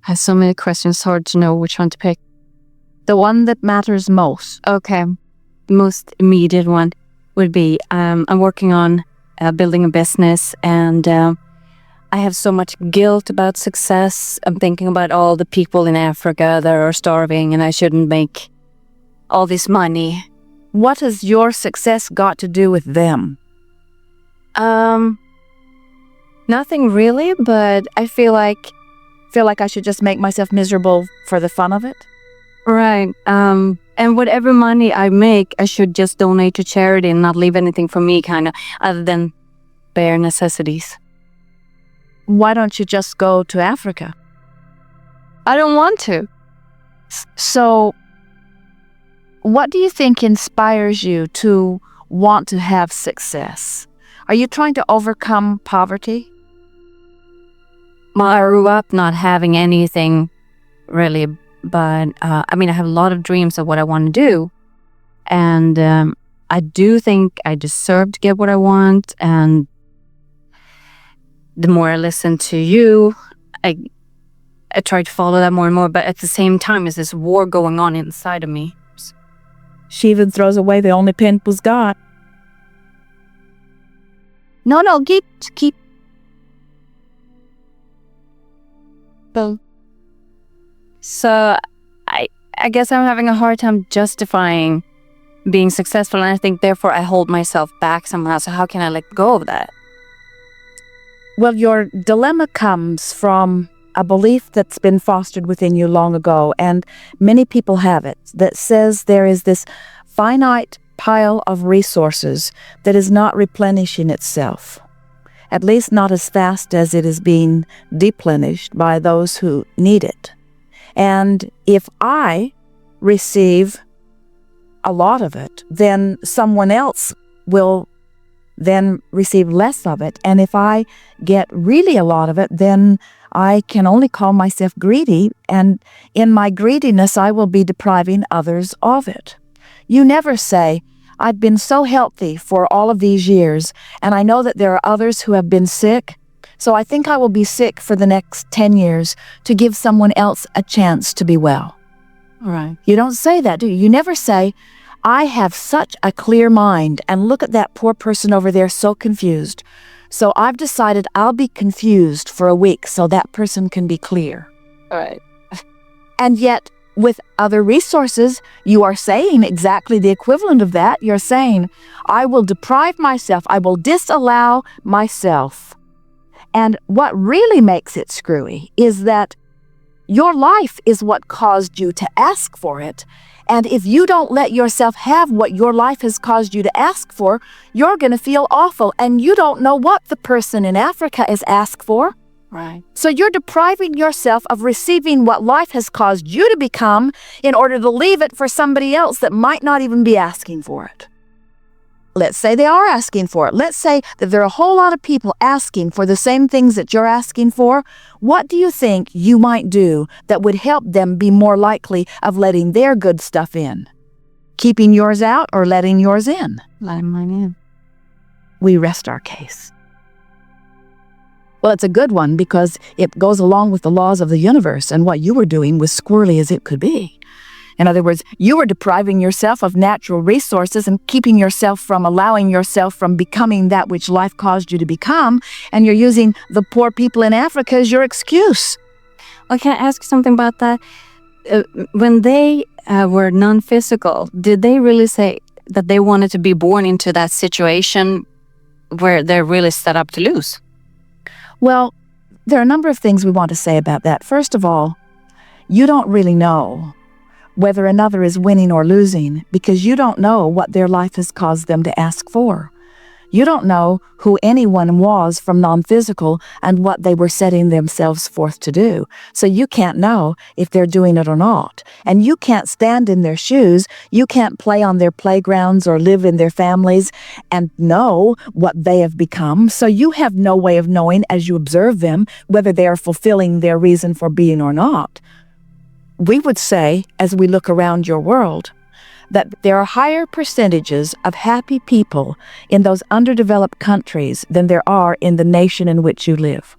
has so many questions, hard to know which one to pick. The one that matters most. Okay. The most immediate one would be I'm working on building a business, and I have so much guilt about success. I'm thinking about all the people in Africa that are starving, and I shouldn't make all this money. What has your success got to do with them? Nothing really, but I feel like I should just make myself miserable for the fun of it? right. And whatever money I make, I should just donate to charity and not leave anything for me, kind of, other than bare necessities. Why don't you just go to Africa? I don't want to. So, what do you think inspires you to want to have success? Are you trying to overcome poverty? Well, I grew up not having anything, really, but I have a lot of dreams of what I want to do. And I do think I deserve to get what I want, and the more I listen to you, I try to follow that more and more, but at the same time, there's this war going on inside of me. She even throws away the only pen was got. No, keep. Boom. So, I guess I'm having a hard time justifying being successful, and I think therefore I hold myself back somehow. So how can I let go of that? Well, your dilemma comes from a belief that's been fostered within you long ago, and many people have it, that says there is this finite pile of resources that is not replenishing itself, at least not as fast as it is being deplenished by those who need it. And if I receive a lot of it, then someone else will then receive less of it. And if I get really a lot of it, then I can only call myself greedy, and in my greediness I will be depriving others of it. You never say, I've been so healthy for all of these years, and I know that there are others who have been sick, so I think I will be sick for the next 10 years to give someone else a chance to be well. All right. You don't say that, do you? You never say, I have such a clear mind, and look at that poor person over there so confused. So I've decided I'll be confused for a week so that person can be clear. All right. And yet, with other resources, you are saying exactly the equivalent of that. You're saying, I will deprive myself, I will disallow myself. And what really makes it screwy is that your life is what caused you to ask for it. And if you don't let yourself have what your life has caused you to ask for, you're going to feel awful, and you don't know what the person in Africa is asked for. Right. So you're depriving yourself of receiving what life has caused you to become in order to leave it for somebody else that might not even be asking for it. Let's say they are asking for it. Let's say that there are a whole lot of people asking for the same things that you're asking for. What do you think you might do that would help them be more likely of letting their good stuff in? Keeping yours out or letting yours in? Letting mine in. We rest our case. Well, it's a good one because it goes along with the laws of the universe, and what you were doing was squirrely as it could be. In other words, you were depriving yourself of natural resources and keeping yourself from allowing yourself from becoming that which life caused you to become, and you're using the poor people in Africa as your excuse. Well, can I ask something about that? When they were non-physical, did they really say that they wanted to be born into that situation where they're really set up to lose? Well, there are a number of things we want to say about that. First of all, you don't really know whether another is winning or losing because you don't know what their life has caused them to ask for. You don't know who anyone was from non-physical and what they were setting themselves forth to do. So you can't know if they're doing it or not. And you can't stand in their shoes. You can't play on their playgrounds or live in their families and know what they have become. So you have no way of knowing as you observe them whether they are fulfilling their reason for being or not. We would say, as we look around your world, that there are higher percentages of happy people in those underdeveloped countries than there are in the nation in which you live.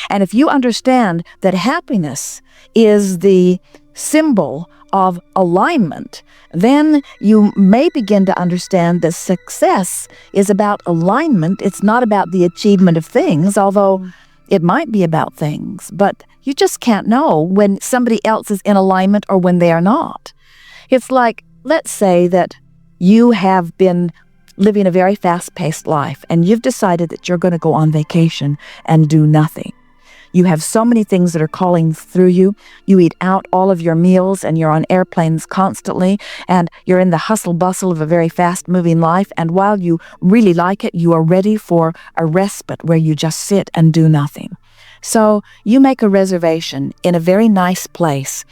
And if you understand that happiness is the symbol of alignment, then you may begin to understand that success is about alignment. It's not about the achievement of things, although it might be about things, but you just can't know when somebody else is in alignment or when they are not. It's like, let's say that you have been living a very fast-paced life and you've decided that you're going to go on vacation and do nothing. You have so many things that are calling through you. You eat out all of your meals and you're on airplanes constantly and you're in the hustle bustle of a very fast-moving life. And while you really like it, you are ready for a respite where you just sit and do nothing. So you make a reservation in a very nice place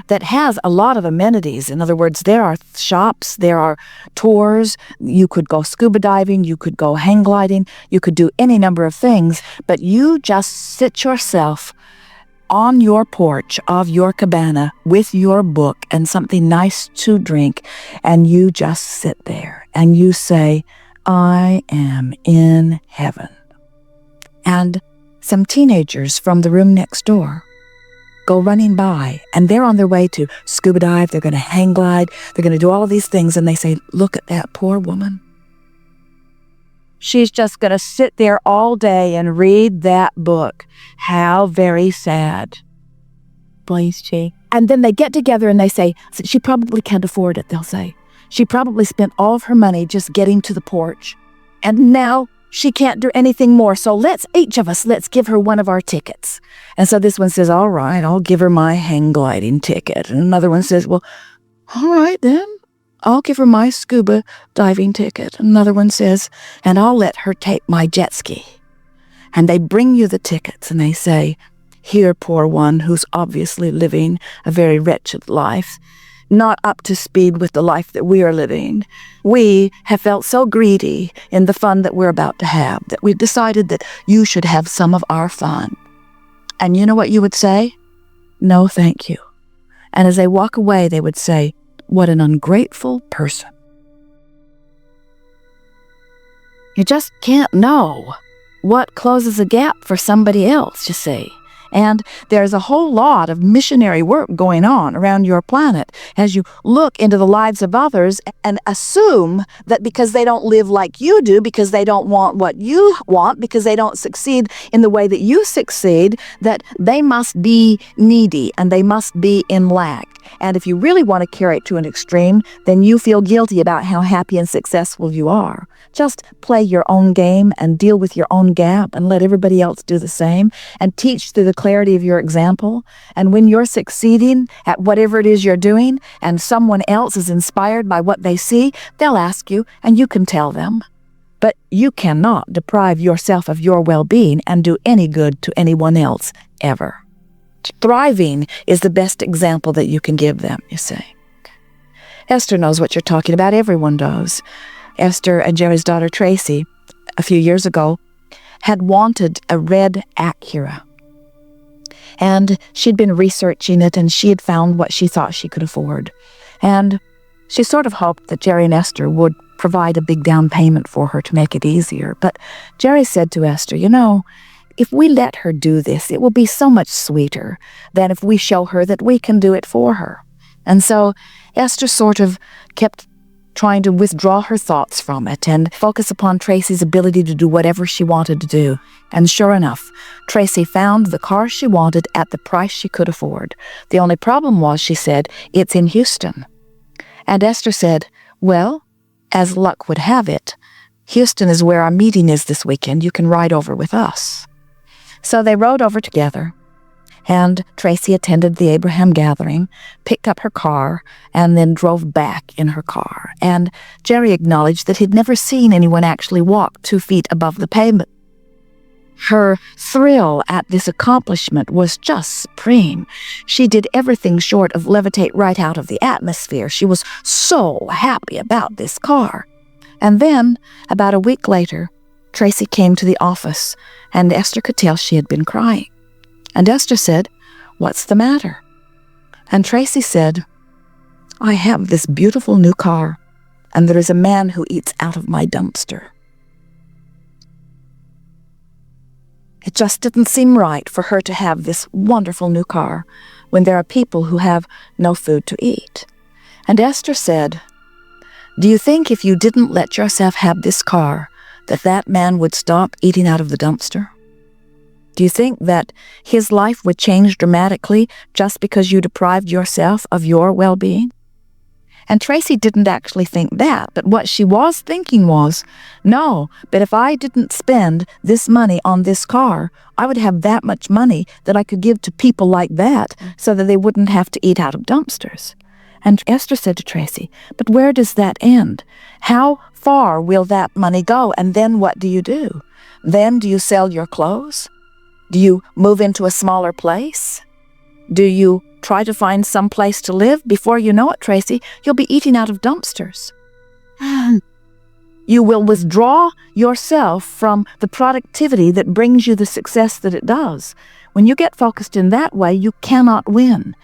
that has a lot of amenities. In other words, there are shops, there are tours, you could go scuba diving, you could go hang gliding, you could do any number of things, but you just sit yourself on your porch of your cabana with your book and something nice to drink, and you just sit there and you say, I am in heaven. And some teenagers from the room next door go running by, and they're on their way to scuba dive, they're going to hang glide, they're going to do all of these things, and they say, look at that poor woman. She's just going to sit there all day and read that book. How very sad. Please, she. And then they get together and they say, she probably can't afford it, they'll say. She probably spent all of her money just getting to the porch. And now she can't do anything more, so each of us, let's give her one of our tickets. And so this one says, all right, I'll give her my hang gliding ticket. And another one says, well, all right then, I'll give her my scuba diving ticket. Another one says, and I'll let her take my jet ski. And they bring you the tickets and they say, here, poor one who's obviously living a very wretched life, not up to speed with the life that we are living. We have felt so greedy in the fun that we're about to have that we've decided that you should have some of our fun. And you know what you would say? No, thank you. And as they walk away, they would say, what an ungrateful person. You just can't know what closes a gap for somebody else, you see. And there's a whole lot of missionary work going on around your planet as you look into the lives of others and assume that because they don't live like you do, because they don't want what you want, because they don't succeed in the way that you succeed, that they must be needy and they must be in lack. And if you really want to carry it to an extreme, then you feel guilty about how happy and successful you are. Just play your own game and deal with your own gap and let everybody else do the same and teach through the clarity of your example. And when you're succeeding at whatever it is you're doing and someone else is inspired by what they see, they'll ask you and you can tell them. But you cannot deprive yourself of your well-being and do any good to anyone else ever. Thriving is the best example that you can give them, you see. Esther knows what you're talking about. Everyone does. Esther and Jerry's daughter Tracy, a few years ago, had wanted a red Acura. And she'd been researching it, and she had found what she thought she could afford. And she sort of hoped that Jerry and Esther would provide a big down payment for her to make it easier. But Jerry said to Esther, you know, if we let her do this, it will be so much sweeter than if we show her that we can do it for her. And so Esther sort of kept trying to withdraw her thoughts from it and focus upon Tracy's ability to do whatever she wanted to do. And sure enough, Tracy found the car she wanted at the price she could afford. The only problem was, she said, it's in Houston. And Esther said, well, as luck would have it, Houston is where our meeting is this weekend. You can ride over with us. So they rode over together, and Tracy attended the Abraham gathering, picked up her car, and then drove back in her car. And Jerry acknowledged that he'd never seen anyone actually walk 2 feet above the pavement. Her thrill at this accomplishment was just supreme. She did everything short of levitate right out of the atmosphere. She was so happy about this car. And then, about a week later, Tracy came to the office, and Esther could tell she had been crying. And Esther said, what's the matter? And Tracy said, I have this beautiful new car, and there is a man who eats out of my dumpster. It just didn't seem right for her to have this wonderful new car when there are people who have no food to eat. And Esther said, "Do you think if you didn't let yourself have this car, that man would stop eating out of the dumpster? Do you think that his life would change dramatically just because you deprived yourself of your well-being?" And Tracy didn't actually think that, but what she was thinking was, no, but if I didn't spend this money on this car, I would have that much money that I could give to people like that so that they wouldn't have to eat out of dumpsters. And Esther said to Tracy, "But where does that end? How far will that money go? And then what do you do? Then do you sell your clothes? Do you move into a smaller place? Do you try to find some place to live? Before you know it, Tracy, you'll be eating out of dumpsters. You will withdraw yourself from the productivity that brings you the success that it does. When you get focused in that way, you cannot win."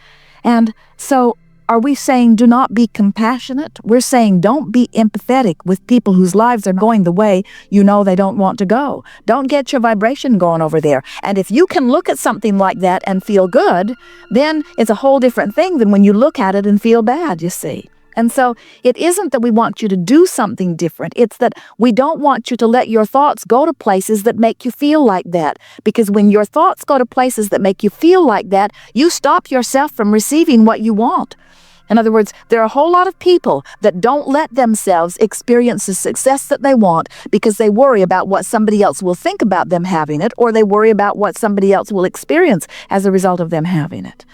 And so are we saying do not be compassionate? We're saying don't be empathetic with people whose lives are going the way you know they don't want to go. Don't get your vibration going over there. And if you can look at something like that and feel good, then it's a whole different thing than when you look at it and feel bad, you see. And so it isn't that we want you to do something different. It's that we don't want you to let your thoughts go to places that make you feel like that. Because when your thoughts go to places that make you feel like that, you stop yourself from receiving what you want. In other words, there are a whole lot of people that don't let themselves experience the success that they want because they worry about what somebody else will think about them having it, or they worry about what somebody else will experience as a result of them having it.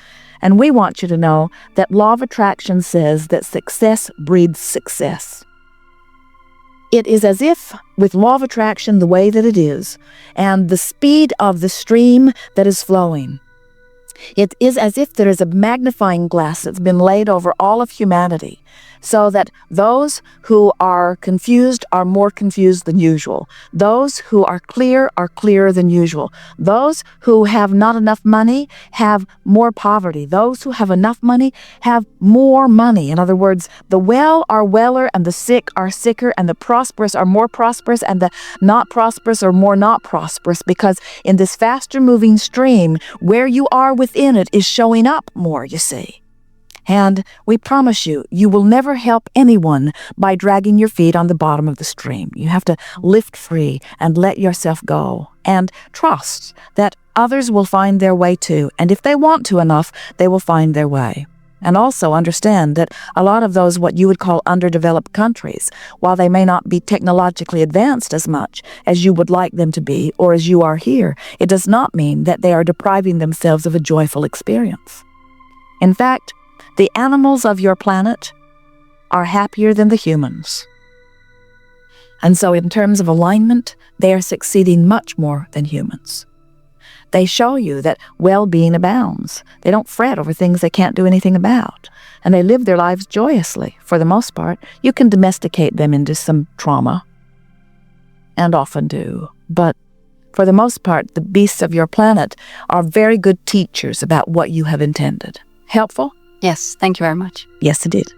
And we want you to know that law of attraction says that success breeds success. It is as if, with law of attraction the way that it is, and the speed of the stream that is flowing, it is as if there is a magnifying glass that's been laid over all of humanity, so that those who are confused are more confused than usual. Those who are clearer than usual. Those who have not enough money have more poverty. Those who have enough money have more money. In other words, the well are weller and the sick are sicker, and the prosperous are more prosperous and the not prosperous are more not prosperous, because in this faster moving stream, where you are within it is showing up more, you see. And we promise you, you will never help anyone by dragging your feet on the bottom of the stream. You have to lift free and let yourself go and trust that others will find their way too. And if they want to enough, they will find their way. And also understand that a lot of those what you would call underdeveloped countries, while they may not be technologically advanced as much as you would like them to be or as you are here, it does not mean that they are depriving themselves of a joyful experience. In fact, the animals of your planet are happier than the humans. And so in terms of alignment, they are succeeding much more than humans. They show you that well-being abounds. They don't fret over things they can't do anything about. And they live their lives joyously, for the most part. You can domesticate them into some trauma, and often do. But for the most part, the beasts of your planet are very good teachers about what you have intended. Helpful? Yes, thank you very much. Yes, it did.